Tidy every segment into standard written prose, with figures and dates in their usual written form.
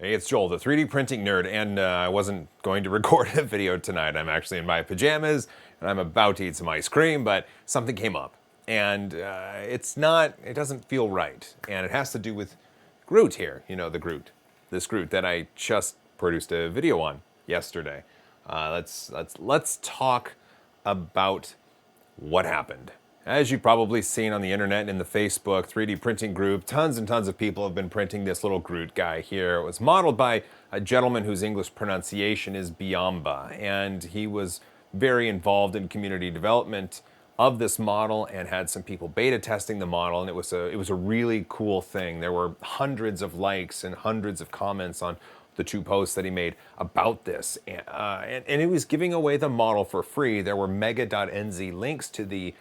Hey, it's Joel, the 3D printing nerd, and I wasn't going to record a video tonight. I'm actually in my pajamas, and I'm about to eat some ice cream, but something came up. And it doesn't feel right. And it has to do with Groot here, you know, the Groot. This Groot that I just produced a video on yesterday. Let's talk about what happened. As you've probably seen on the internet, in the Facebook 3D printing group, tons and tons of people have been printing this little Groot guy here. It was modeled by a gentleman whose English pronunciation is Biamba, and he was very involved in community development of this model and had some people beta testing the model, and it was a really cool thing. There were hundreds of likes and hundreds of comments on the two posts that he made about this, and he was giving away the model for free. There were mega.nz links to the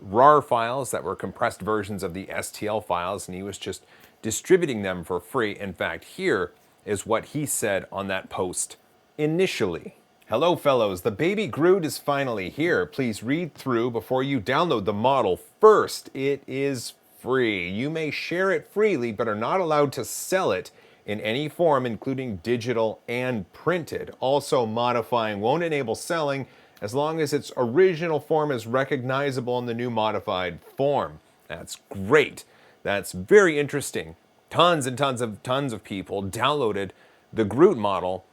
RAR files that were compressed versions of the STL files, and he was just distributing them for free. In fact, here is what he said on that post initially. Hello fellows, the Baby Groot is finally here. Please read through before you download the model. First, it is free. You may share it freely, but are not allowed to sell it in any form, including digital and printed. Also, modifying won't enable selling as long as its original form is recognizable in the new modified form. That's great. That's very interesting. Tons and tons of people downloaded the Groot model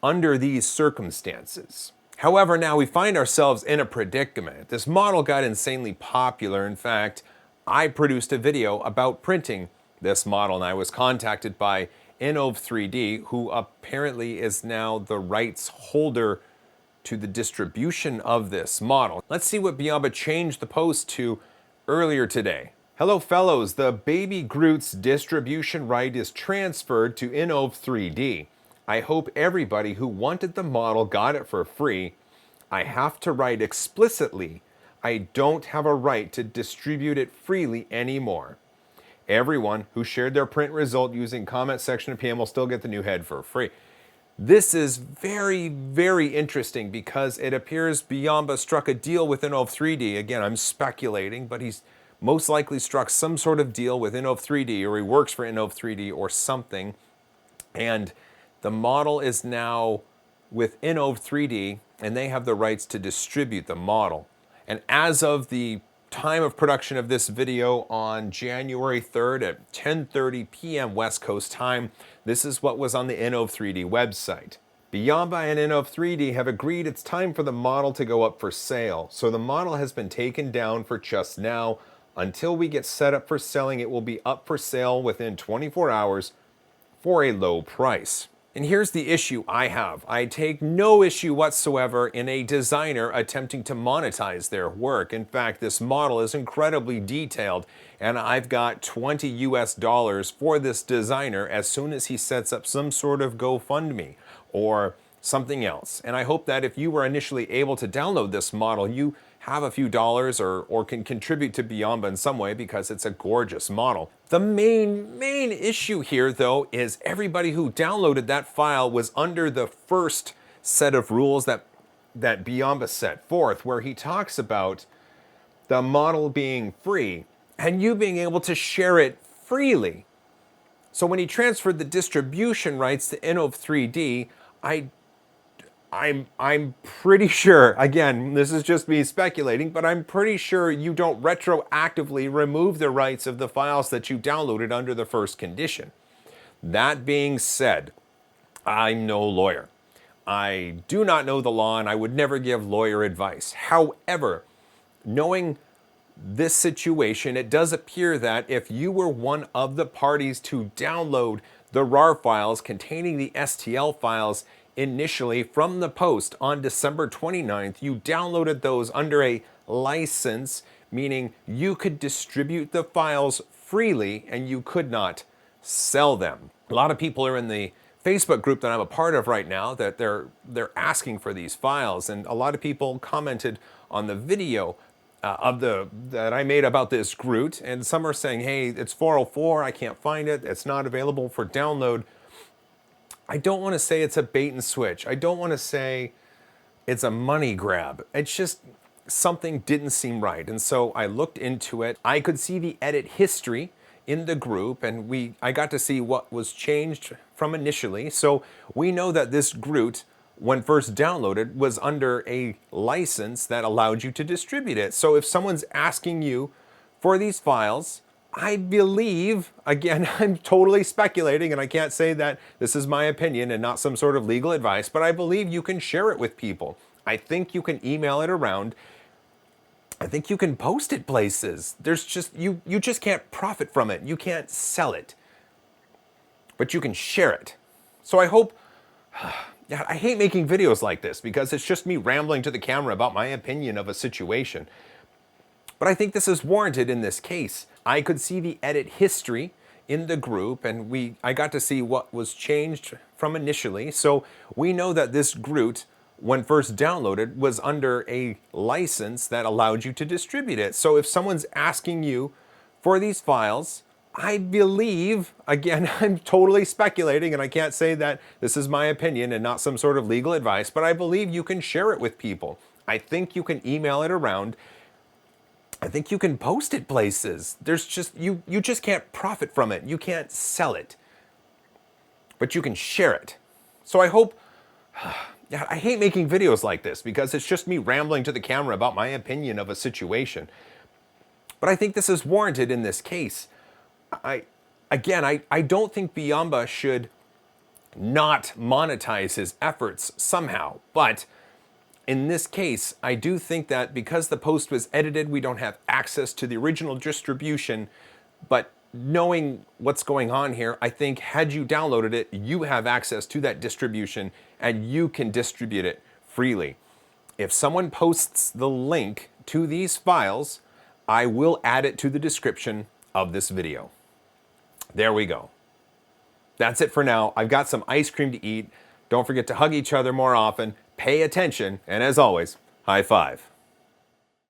under these circumstances. However, now we find ourselves in a predicament. This model got insanely popular. In fact, I produced a video about printing this model, and I was contacted by Innov3D, who apparently is now the rights holder to the distribution of this model. Let's see what Biamba changed the post to earlier today. Hello fellows, the Baby Groot's distribution right is transferred to Innov3D. I hope everybody who wanted the model got it for free. I have to write explicitly, I don't have a right to distribute it freely anymore. Everyone who shared their print result using comment section of PM will still get the new head for free. This is very, very interesting because it appears Biamba struck a deal with Innov3D. Again, I'm speculating, but he's most likely struck some sort of deal with Innov3D, or he works for Innov3D or something. And the model is now with Innov3D, and they have the rights to distribute the model. And as of the time of production of this video on January 3rd at 10:30 p.m. West Coast time, this is what was on the Innov3D website. Biamba and Innov3D have agreed it's time for the model to go up for sale. So the model has been taken down for just now. Until we get set up for selling, it will be up for sale within 24 hours for a low price. And here's the issue I have. I take no issue whatsoever in a designer attempting to monetize their work. In fact, this model is incredibly detailed, and I've got $20 US for this designer as soon as he sets up some sort of GoFundMe or something else. And I hope that if you were initially able to download this model, you have a few dollars or can contribute to Biamba in some way, because it's a gorgeous model. The main issue here, though, is everybody who downloaded that file was under the first set of rules that Biamba set forth, where he talks about the model being free and you being able to share it freely. So when he transferred the distribution rights to Innov3D, I'm pretty sure, again, this is just me speculating, but I'm pretty sure you don't retroactively remove the rights of the files that you downloaded under the first condition. That being said, I'm no lawyer. I do not know the law, and I would never give lawyer advice. However, knowing this situation, it does appear that if you were one of the parties to download the RAR files containing the STL files initially from the post on December 29th, you downloaded those under a license, meaning you could distribute the files freely and you could not sell them. A lot of people are in the Facebook group that I'm a part of right now that they're asking for these files, and a lot of people commented on the video that I made about this Groot, and some are saying, hey, it's 404, I can't find it, it's not available for download. I don't want to say it's a bait and switch. I don't want to say it's a money grab. It's just something didn't seem right. And so I looked into it. I could see the edit history in the group, and I got to see what was changed from initially, so we know that this Groot, when first downloaded, was under a license that allowed you to distribute it. So if someone's asking you for these files, I believe, again, I'm totally speculating and I can't say that this is my opinion and not some sort of legal advice, but I believe you can share it with people. I think you can email it around. I think you can post it places. There's just, you just can't profit from it. You can't sell it, but you can share it. So I hope, yeah, I hate making videos like this because it's just me rambling to the camera about my opinion of a situation. But I think this is warranted in this case. I could see the edit history in the group and I got to see what was changed from initially. So we know that this Groot, when first downloaded, was under a license that allowed you to distribute it. So if someone's asking you for these files, I believe, again, I'm totally speculating and I can't say that this is my opinion and not some sort of legal advice, but I believe you can share it with people. I think you can email it around. I think you can post it places. There's just, you just can't profit from it. You can't sell it, but you can share it. So I hope, yeah, I hate making videos like this because it's just me rambling to the camera about my opinion of a situation. But I think this is warranted in this case. I don't think Biamba should not monetize his efforts somehow, but in this case, I do think that because the post was edited, we don't have access to the original distribution, but knowing what's going on here, I think had you downloaded it, you have access to that distribution and you can distribute it freely. If someone posts the link to these files, I will add it to the description of this video. There we go. That's it for now. I've got some ice cream to eat. Don't forget to hug each other more often, pay attention, and as always, high five.